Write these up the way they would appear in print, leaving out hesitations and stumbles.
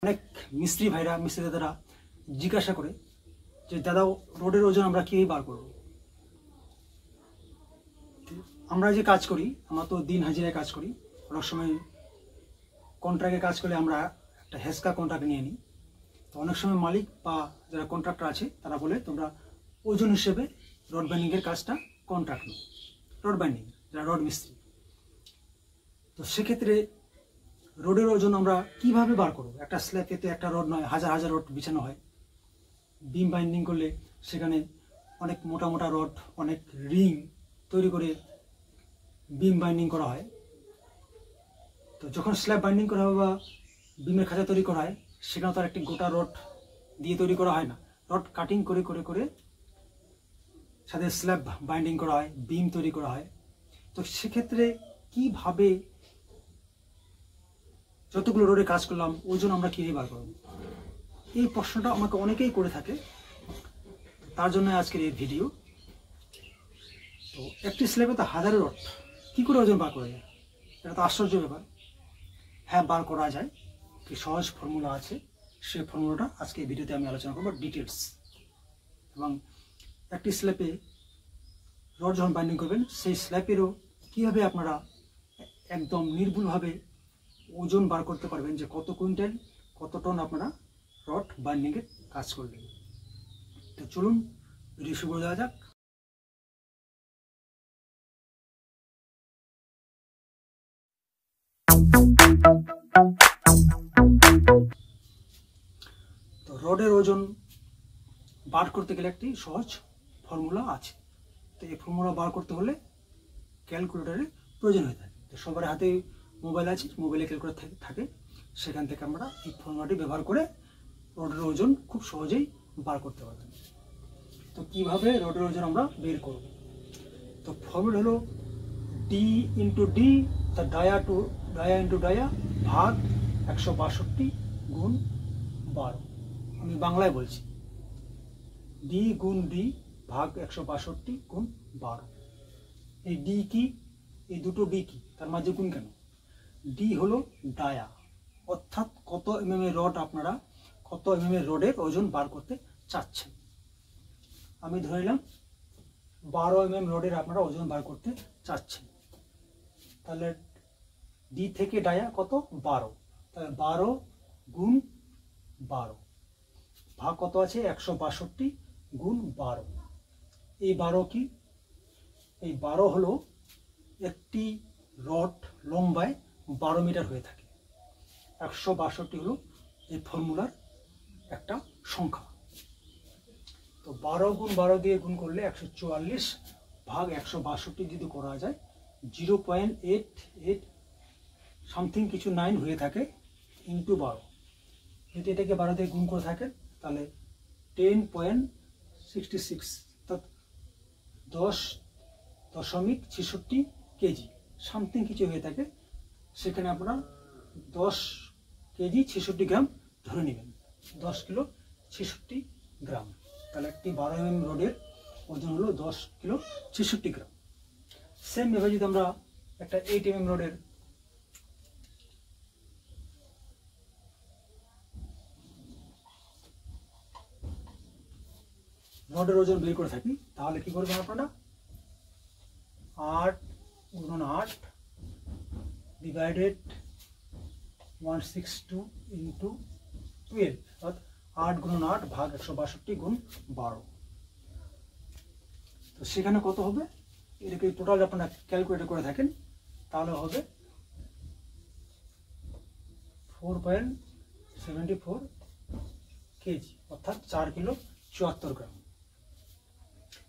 অনেক মিস্ত্রি ভাইরা মিস্ত্রি দাদারা জিজ্ঞাসা করে যে দাদা রোডের ওজন আমরা কীভাবে বার করব। আমরা যে কাজ করি আমরা তো দিন হাজিরায় কাজ করি, অনেক সময় কন্ট্রাক্টে কাজ করলে আমরা একটা হেসকা কন্ট্রাক্ট নিয়ে নিই। তো অনেক সময় মালিক বা যারা কন্ট্রাক্টর আছে তারা বলে তোমরা ওজন হিসেবে রড বাইন্ডিংয়ের কাজটা কন্ট্রাক্ট নিই, রড বাইন্ডিং যারা রড মিস্ত্রি। তো সেক্ষেত্রে রোডের ওজন আমরা কিভাবে বার করব। একটা স্ল্যাবে তো একটা রড নয়, হাজার হাজার রড বিছানো হয়। বিম বাইন্ডিং করলে সেখানে অনেক মোটা মোটা রড, অনেক রিং তৈরি করে বিম বাইন্ডিং করা হয়। তো যখন স্ল্যাব বাইন্ডিং করা হয় বা বিমের খাঁচা তৈরি করা হয়, সেখানে তো আর একটি গোটা রড দিয়ে তৈরি করা হয় না, রড কাটিং করে করে করে সাথে স্ল্যাব বাইন্ডিং করা হয়, বিম তৈরি করা হয়। তো সেক্ষেত্রে কিভাবে যতগুলো রোডে কাজ করলাম ওজন আমরা কীভাবে বার করব, এই প্রশ্নটা আমাকে অনেকেই করে থাকে। তার জন্য আজকের এই ভিডিও। তো একটি স্ল্যাবে তো হাজারো রড, কী করে ওজন বার করা যায়? এটা তো আশ্চর্য ব্যাপার। হ্যাঁ, বার করা যায়, কি সহজ ফর্মুলা আছে। সেই ফর্মুলাটা আজকে এই ভিডিওতে আমি আলোচনা করবো ডিটেলস। এবং একটি স্ল্যাবে রড যখন বাইন্ডিং করবেন, সেই স্ল্যাবেরও কীভাবে আপনারা একদম নির্ভুলভাবে ওজন বার করতে পারবেন, যে কত কুইন্টাল কত টন আপনারা রড বাইন্ডিংয়ের কাজ করলেন। তো চলুন ভিডিও শুরু করে দেওয়া যাক। তো রডের ওজন বার করতে গেলে একটি সহজ ফর্মুলা আছে। তো এই ফর্মুলা বার করতে হলে ক্যালকুলেটরের প্রয়োজন হয়ে থাকে। তো সবার হাতে মোবাইল আছে, মোবাইলে ক্যালকুলেটর থাকে, সেখান থেকে আমরা এই ফর্মুলাটি ব্যবহার করে রডের ওজন খুব সহজেই বার করতে পারবেন। তো কিভাবে রডের ওজন আমরা বের করব? তো ফর্মুলা হলো ডি ইন্টু ডি, তা ডায়া ইন্টু ডায়া ভাগ 162 গুণ 12। আমি বাংলায় বলছি, ডি গুণ ডি ভাগ 162 গুণ 12। এই ডি কি, এই দুটো ডি কি, তার মাঝে গুণ কেন? ডি হলো ডায়া, অর্থাৎ কত এমএম এর রড আপনারা কত এমএম এর রডের ওজন বার করতে চাচ্ছেন। আমি ধরে নিলাম 12 এমএম রডের আপনারা ওজন বার করতে চাচ্ছেন। তাহলে ডি থেকে ডায়া কত? 12। তাহলে 12 গুণ 12 ভাগ কত আছে? 162 গুণ 12। এই 12 কি? এই 12 হলো একটি রড লম্বায় 12 মিটার হয়ে থাকে। 162 হলো এই ফর্মুলার একটা সংখ্যা। তো 12 গুণ 12 দিয়ে গুণ করলে 144 ভাগ 162 যদি করা যায় 0.88 সামথিং কিছু 9 হয়ে থাকে ইন্টু 12। যদি এটাকে 12 দিয়ে গুণ করে থাকেন তাহলে 10.66 অর্থাৎ 10.66 কেজি সামথিং কিছু হয়ে থাকে। সেখানে আপনারা 10 কেজি 66 গ্রাম ধরে নেবেন, 10 কিলো 66 গ্রাম। তাহলে একটি 12 এমএম রডের ওজন হলো 10 কিলো 66 গ্রাম। সেম ভাবে যদি আমরা একটা 8 এমএম রডের ওজন বের করে থাকি, তাহলে কি করবেন আপনারা? 8 গুণন 8 ডিভাইডেড 162 ইন্টু 12, অর্থাৎ 8 গুণন 8 ভাগ 162 গুণ 12। তো সেখানে কত হবে? এটাকে টোটাল আপনারা ক্যালকুলেট করে থাকেন, তাহলে হবে 4.74 কেজি অর্থাৎ 4 কিলো 74 গ্রাম।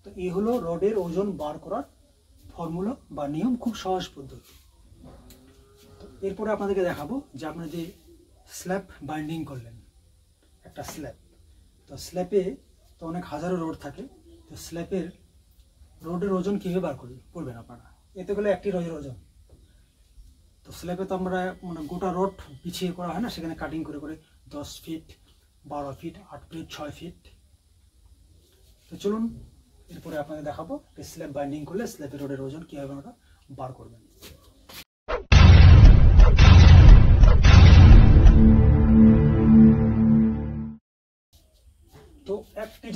তো এই হলো রডের ওজন বার করার ফর্মুলা বা নিয়ম, খুব সহজ পদ্ধতি। তো এরপরে আপনাদেরকে দেখাবো যে আপনারা যে স্ল্যাব বাইন্ডিং করলেন, একটা স্ল্যাব, তো স্ল্যাবে তো অনেক হাজারো রড থাকে। তো স্ল্যাবের রডের ওজন কীভাবে বার করবেন আপনারা? এতে গেলে একটি রডের ওজন। তো স্ল্যাবে তো আমরা মানে গোটা রড বিছিয়ে করা হয় না, সেখানে কাটিং করে করে 10 ফিট 12 ফিট 8 ফিট 6 ফিট। তো চলুন এরপরে আপনাদের দেখাবো স্ল্যাব বাইন্ডিং করলে স্ল্যাবের রডের ওজন কীভাবে আমরা বার করবেন।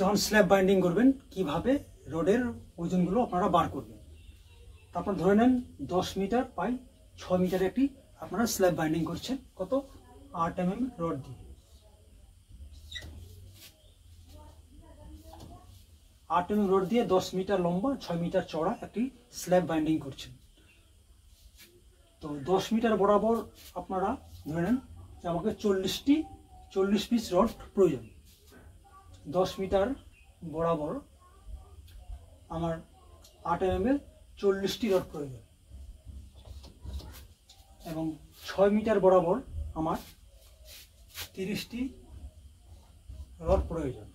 যখন স্ল্যাব বাইন্ডিং করবেন কিভাবে রডের ওজনগুলো আপনারা বার করবেন। তারপর ধরে নেন 10 মিটার বাই 6 মিটার একটি আপনারা স্ল্যাব বাইন্ডিং করছেন কত 8 mm রড দিয়ে। 8 mm রড দিয়ে 10 মিটার লম্বা 6 মিটার চওড়া একটি স্ল্যাব বাইন্ডিং করছেন। তো 10 মিটার বরাবর আপনারা ধরে নেন যে আমাকে 40 পিস রড প্রয়োজন। 10 মিটার বরাবর আমার 8 mm এর 40টি রড প্রয়োজন এবং 6 মিটার বরাবর আমার 30টি রড প্রয়োজন,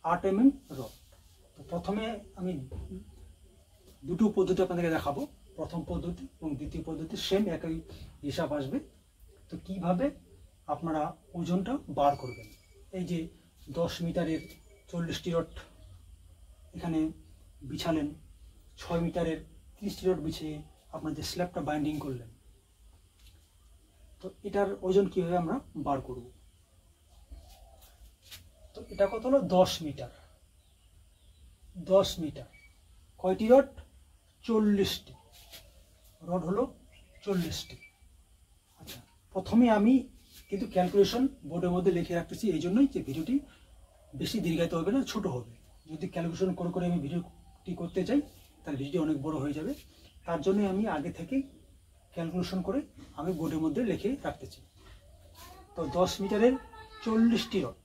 8 mm রড। তো প্রথমে আমি দুটো পদ্ধতি আপনাদেরকে দেখাবো, প্রথম পদ্ধতি এবং দ্বিতীয় পদ্ধতি সেম একই হিসাব আসবে। তো কিভাবে আপনারা ওজনটা বার করবেন। এই যে 10 মিটারের 40টি রড এখানে বিছালেন, 6 মিটারের 30টি রড বিছিয়ে আপনার যে স্ল্যাবটা বাইন্ডিং করলেন, তো এটার ওজন কীভাবে আমরা বার করব। তো এটা কত হলো 10 মিটার। 10 মিটার কয়টি রড? 40টি রড হলো 40টি। আচ্ছা, প্রথমে আমি কিন্তু ক্যালকুলেশন বোর্ডের মধ্যে লিখে রাখতেছি, এই জন্যই যে ভিডিওটি বেশি দীর্ঘায়িত হবে না, ছোট হবে। যদি ক্যালকুলেশন করে করে আমি ভিডিওটি করতে চাই তাহলে ভিডিও অনেক বড় হয়ে যাবে। তার জন্য আমি আগে থেকে ক্যালকুলেশন করে আমি বোর্ডের মধ্যে লিখে রাখতেছি। তো 10 মিটারের 40টি রড,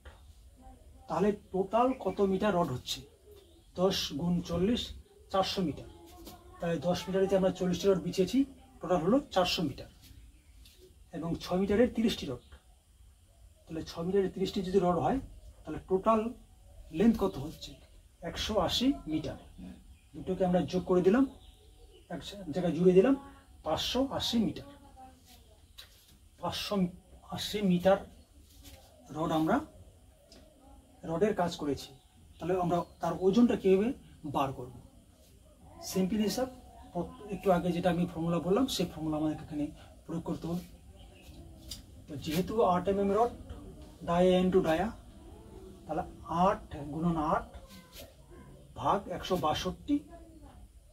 তাহলে টোটাল কত মিটার রড হচ্ছে? 10 গুণ 40 400 মিটার। তাহলে 10 মিটারে যে আমরা 40টি রড বিছিয়েছি টোটাল হলো 400 মিটার। এবং 6 মিটারের 30টি রড, তাহলে 6 মিটারের 30টি যদি রড হয় তাহলে টোটাল লেন্থ কত হচ্ছে? 180 মিটার। দুটোকে আমরা যোগ করে দিলাম, এক জায়গায় জুড়ে দিলাম, 580 মিটার। 580 মিটার রড আমরা রডের কাজ করেছি। তাহলে আমরা তার ওজনটা কীভাবে বার করব? সিম্পল হিসাব, একটু আগে যেটা আমি ফর্মুলা বললাম সেই ফর্মুলা আমাদের এখানে প্রয়োগ করতে হবে। তো যেহেতু 8 mm rod, dia into dia, তাহলে 8 গুণন 8 ভাগ 162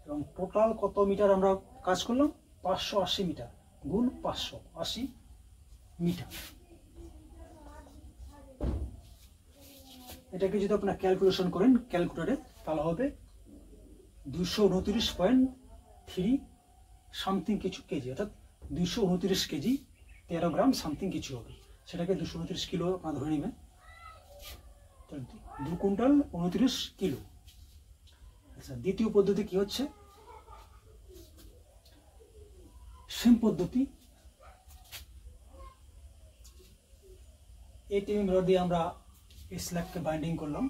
এবং টোটাল কত মিটার আমরা কাজ করলাম? 580 মিটার গুণ 580 মিটার। এটাকে যদি আপনারা ক্যালকুলেশন করেন ক্যালকুলেটরে তাহলে হবে 229.3 সামথিং কিছু কেজি, অর্থাৎ 229 কেজি 13 গ্রাম সামথিং কিছু হবে। সেটাকে 229 কিলো আপনারা ধরে নেবেন, 2 কুইন্টাল 29 কিলো। আচ্ছা, দ্বিতীয় পদ্ধতি কি হচ্ছে? সেম পদ্ধতি, 8 mm রড দিয়ে আমরা এই স্ল্যাবকে বাইন্ডিং করলাম।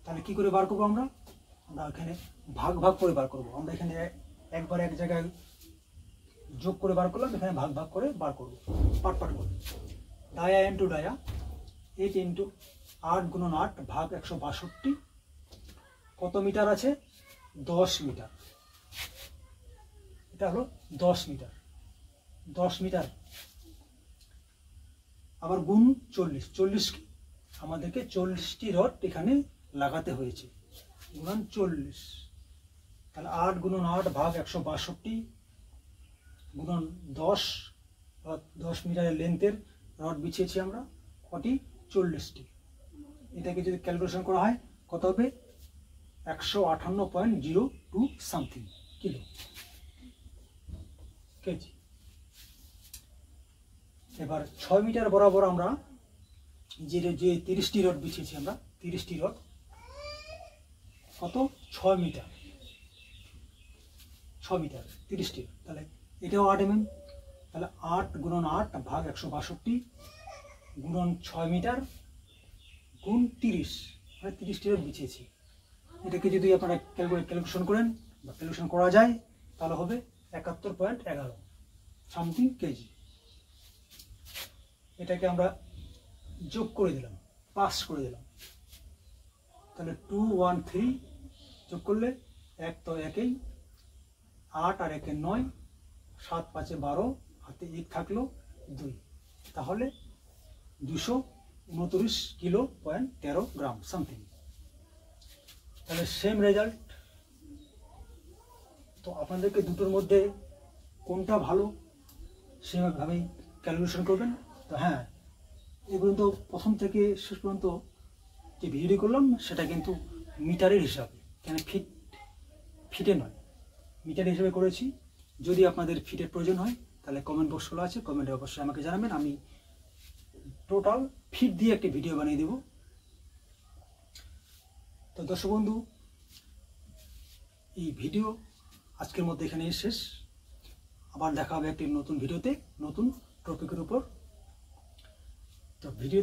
তাহলে কি করে বার করবো? আমরা এখানে ভাগ ভাগ করে বার করবো। আমরা এখানে একবার এক জায়গায় যোগ করে বার করলাম, এখানে ভাগ ভাগ করে বার করবো, পাট পাট করে। ডায়া ইন্টু ডায়া, 8 ইন্টু 8 গুণন 8 ভাগ 162, কত মিটার আছে? 10 মিটার। এটা হলো 10 মিটার। 10 মিটার আবার গুণ 40 কি আমাদেরকে 40টি রড এখানে লাগাতে হয়েছে, গুণন 40। তাহলে 8 গুণন 8 ভাগ 162 গুণন 10, 10 মিটারের লেন্থের রড বিছিয়েছি আমরা কটি? 40টি। এটাকে যদি ক্যালকুলেশন করা হয় কত হবে? 158.02 সামথিং কিলো কেজি। এবার 6 মিটার বরাবর আমরা যে 30টি রড বিছিয়েছি আমরা, 30টি রড কত? 6 মিটার। 6 মিটার 30টি, তাহলে এটাও 8 mm। তাহলে 8 গুণন 8 ভাগ 162 গুণন 6 মিটার গুণ 30, মানে 30টি রড বিছিয়েছি। এটাকে যদি আপনারা ক্যালকুলেশন করেন বা ক্যালকুলেশন করা যায় তাহলে হবে 71.11 সামথিং কেজি। এটাকে আমরা যোগ করে দিলাম, পাস করে দিলাম, তাহলে 213 যোগ করলে 1 তো 1এই, 8 আর 1 9, 7 5 12, হাতে 1 থাকলো 2, তাহলে 200 29 কিলো.13 গ্রাম সামথিং। তাহলে সেম রেজাল্ট। তো আপনাদেরকে দুটোর মধ্যে কোনটা ভালো সেভাবেই ক্যালকুলেশন করবেন। তো হ্যাঁ, এগুলো তো প্রথম থেকে শেষ পর্যন্ত যে ভিডিওটি করলাম সেটা কিন্তু মিটারের হিসাবে, কেন ফিটে নয়, মিটার হিসেবে করেছি। যদি আপনাদের ফিটের প্রয়োজন হয় তাহলে কমেন্ট বক্স খোলা আছে, কমেন্টে অবশ্যই আমাকে জানাবেন, আমি টোটাল ফিট দিয়ে একটি ভিডিও বানিয়ে দেব। তো দর্শক বন্ধু, এই ভিডিও আজকের মধ্যে এখানেই শেষ। আবার দেখা হবে একটি নতুন ভিডিওতে, নতুন টপিকের উপর। তো ভিডিও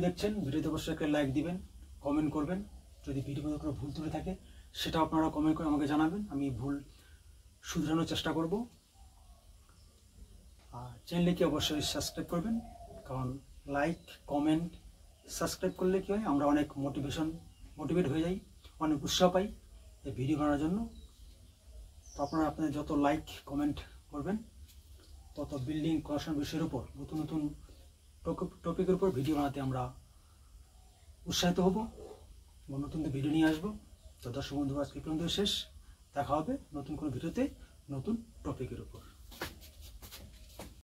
দেখছেন, ভিডিওতে অবশ্যই একটা লাইক দিবেন, কমেন্ট করবেন। যদি ভিডিওতে কোনো ভুল ত্রুটি থাকে সেটা আপনারা কমেন্ট করে আমাকে জানাবেন, আমি ভুল শুধরানোর চেষ্টা করব। আর চ্যানেলকে অবশ্যই সাবস্ক্রাইব করবেন, কারণ লাইক, কমেন্ট, সাবস্ক্রাইব করলে কী হয়, আমরা অনেক মোটিভেট হয়ে যাই, অনেক উৎসাহ পাই এই ভিডিও বানানোর জন্য। তো আপনাদের যত লাইক কমেন্ট করবেন তত বিল্ডিং কনস্ট্রাকশন বিষয়ের উপর নতুন নতুন টপিকের উপর ভিডিও বানাতে আমরা উৎসাহিত হব এবং নতুন ভিডিও নিয়ে আসবো। তো দর্শক বন্ধু, আজকে পর্যন্ত শেষ। দেখা হবে নতুন কোনো ভিডিওতে নতুন টপিকের উপর।